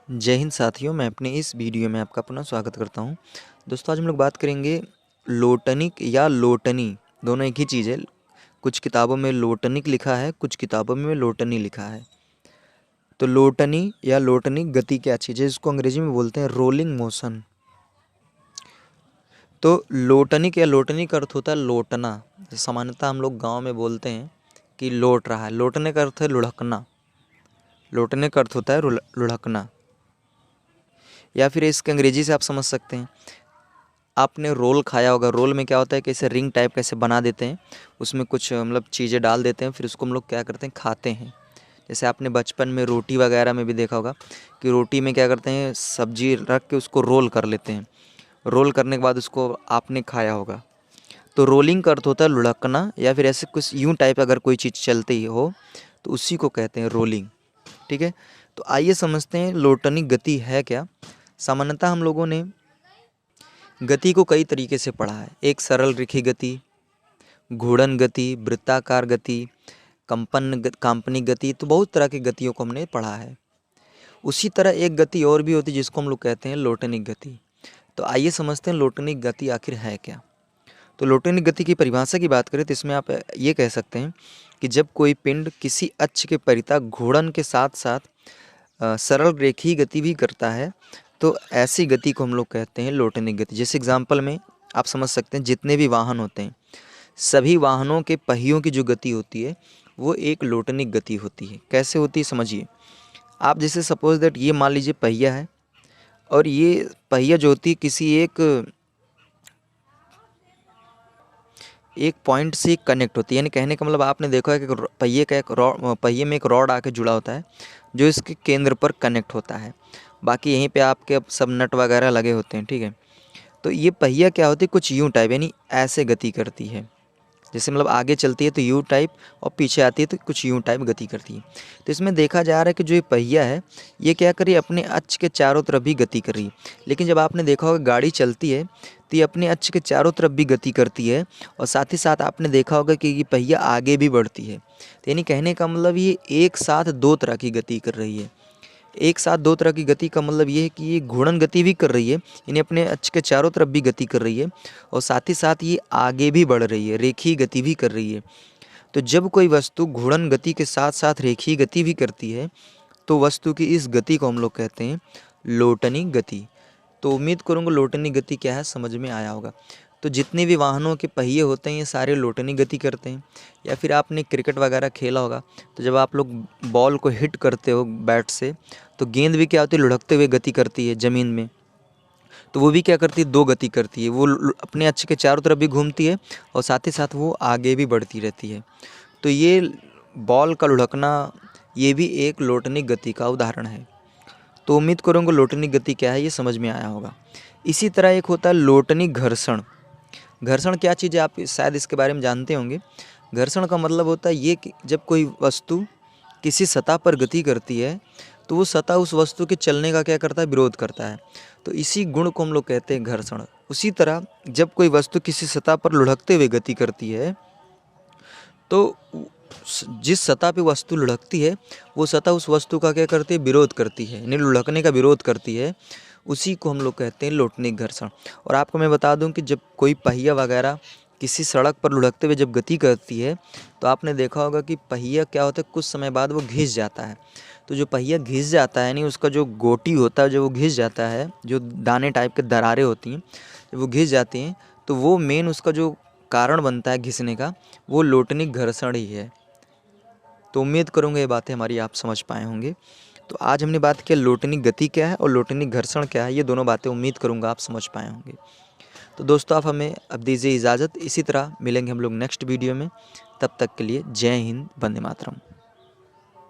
जय हिंद साथियों, मैं अपने इस वीडियो में आपका पुनः स्वागत करता हूं। दोस्तों, आज हम लोग बात करेंगे लोटनिक या लोटनी, दोनों एक ही चीज़ है। कुछ किताबों में लोटनिक लिखा है, कुछ किताबों में लोटनी लिखा है। तो लोटनी या लोटनिक गति क्या चीज़ है, इसको अंग्रेजी में बोलते हैं रोलिंग मोशन। तो लोटनिक या लोटनी का अर्थ होता है लोटना। सामान्यतः हम लोग गाँव में बोलते हैं कि लोट रहा है। लोटने का अर्थ है लुढ़कना। लोटने का अर्थ होता है लुढ़कना, या फिर इसके अंग्रेजी से आप समझ सकते हैं। आपने रोल खाया होगा। रोल में क्या होता है कि ऐसे रिंग टाइप कैसे बना देते हैं, उसमें कुछ मतलब चीज़ें डाल देते हैं, फिर उसको हम लोग क्या करते हैं, खाते हैं। जैसे आपने बचपन में रोटी वगैरह में भी देखा होगा कि रोटी में क्या करते हैं, सब्जी रख के उसको रोल कर लेते हैं। रोल करने के बाद उसको आपने खाया होगा। तो रोलिंग का अर्थ होता है लुढ़कना, या फिर ऐसे कुछ यूँ टाइप अगर कोई चीज़ चलती हो तो उसी को कहते हैं रोलिंग। ठीक है, तो आइए समझते हैं लोटनिक गति है क्या। सामान्यतः हम लोगों ने गति को कई तरीके से पढ़ा है। एक सरल रेखीय गति, घूर्णन गति, वृत्ताकार गति, काल्पनिक गति, तो बहुत तरह की गतियों को हमने पढ़ा है। उसी तरह एक गति और भी होती है जिसको हम लोग कहते हैं लोटनिक गति। तो आइए समझते हैं लोटनिक गति आखिर है क्या। तो लोटनिक गति की परिभाषा की बात करें तो इसमें आप ये कह सकते हैं कि जब कोई पिंड किसी अक्ष के परितः घूर्णन के साथ साथ सरल रेखीय गति भी करता है, तो ऐसी गति को हम लोग कहते हैं लोटनिक गति। जैसे एग्जांपल में आप समझ सकते हैं, जितने भी वाहन होते हैं, सभी वाहनों के पहियों की जो गति होती है वो एक लोटनिक गति होती है। कैसे होती है समझिए। आप जैसे सपोज दैट ये मान लीजिए पहिया है, और ये पहिया जो होती है किसी एक पॉइंट से कनेक्ट होती है। यानी कहने का मतलब आपने देखा है कि पहिए में एक रॉड आके जुड़ा होता है जो इसके केंद्र पर कनेक्ट होता है। बाकी यहीं पे आपके अब सब नट वगैरह लगे होते हैं। ठीक है, तो ये पहिया क्या होती है, कुछ यूँ टाइप, यानी ऐसे गति करती है। जैसे मतलब आगे चलती है तो यू टाइप, और पीछे आती है तो कुछ यूँ टाइप गति करती है। तो इसमें देखा जा रहा है कि जो ये पहिया है ये क्या कर रही है, अपने अक्ष के चारों तरफ भी गति कर रही है। लेकिन जब आपने देखा होगा गाड़ी चलती है तो ये अपने अक्ष के चारों तरफ भी गति करती है, और साथ ही साथ आपने देखा होगा कि ये पहिया आगे भी बढ़ती है। तो यानी कहने का मतलब ये एक साथ दो तरह की गति कर रही है। एक साथ दो तरह की गति का मतलब ये है कि ये घूर्णन गति भी कर रही है, यानी अपने अक्ष के चारों तरफ भी गति कर रही है, और साथ ही साथ ये आगे भी बढ़ रही है, रेखीय गति भी कर रही है। तो जब कोई वस्तु घूर्णन गति के साथ साथ रेखीय गति भी करती है तो वस्तु की इस गति को हम लोग कहते हैं लोटनिक गति। तो उम्मीद करूँगा लोटनिक गति क्या है समझ में आया होगा। तो जितने भी वाहनों के पहिए होते हैं ये सारे लोटनिक गति करते हैं। या फिर आपने क्रिकेट वगैरह खेला होगा, तो जब आप लोग बॉल को हिट करते हो बैट से, तो गेंद भी क्या होती है, लुढ़कते हुए गति करती है ज़मीन में। तो वो भी क्या करती है, दो गति करती है। वो अपने अक्ष के चारों तरफ भी घूमती है, और साथ ही साथ वो आगे भी बढ़ती रहती है। तो ये बॉल का लुढ़कना ये भी एक लोटनिक गति का उदाहरण है। तो उम्मीद करूँगा लोटनिक गति क्या है ये समझ में आया होगा। इसी तरह एक होता है लोटनिक घर्षण। घर्षण क्या चीज़ है, आप शायद इसके बारे में जानते होंगे। घर्षण का मतलब होता है ये कि जब कोई वस्तु किसी सतह पर गति करती है तो वो सतह उस वस्तु के चलने का क्या करता है, विरोध करता है। तो इसी गुण को हम लोग कहते हैं घर्षण। उसी तरह जब कोई वस्तु किसी सतह पर लुढ़कते हुए गति करती है तो जिस सतह पे वस्तु लुढ़कती है वो सतह उस वस्तु का क्या करती है, विरोध करती है, यानी लुढ़कने का विरोध करती है। उसी को हम लोग कहते हैं लोटनिक घर्षण। और आपको मैं बता दूं कि जब कोई पहिया वगैरह किसी सड़क पर लुढ़कते हुए जब गति करती है तो आपने देखा होगा कि पहिया क्या होता है, कुछ समय बाद वो घिस जाता है। तो जो पहिया घिस जाता है, यानी उसका जो गोटी होता है, जो वो घिस जाता है, जो दाने टाइप के दरारें होती हैं जब वो घिस जाती हैं, तो वो मेन उसका जो कारण बनता है घिसने का, वो लोटनिक घर्षण ही है। तो उम्मीद करूँगा ये बातें हमारी आप समझ पाए होंगे। तो आज हमने बात किया लोटनिक गति क्या है और लोटनिक घर्षण क्या है, ये दोनों बातें उम्मीद करूँगा आप समझ पाए होंगे। तो दोस्तों, आप हमें अब दीजिए इजाज़त। इसी तरह मिलेंगे हम लोग नेक्स्ट वीडियो में। तब तक के लिए जय हिंद, वंदे मातरम।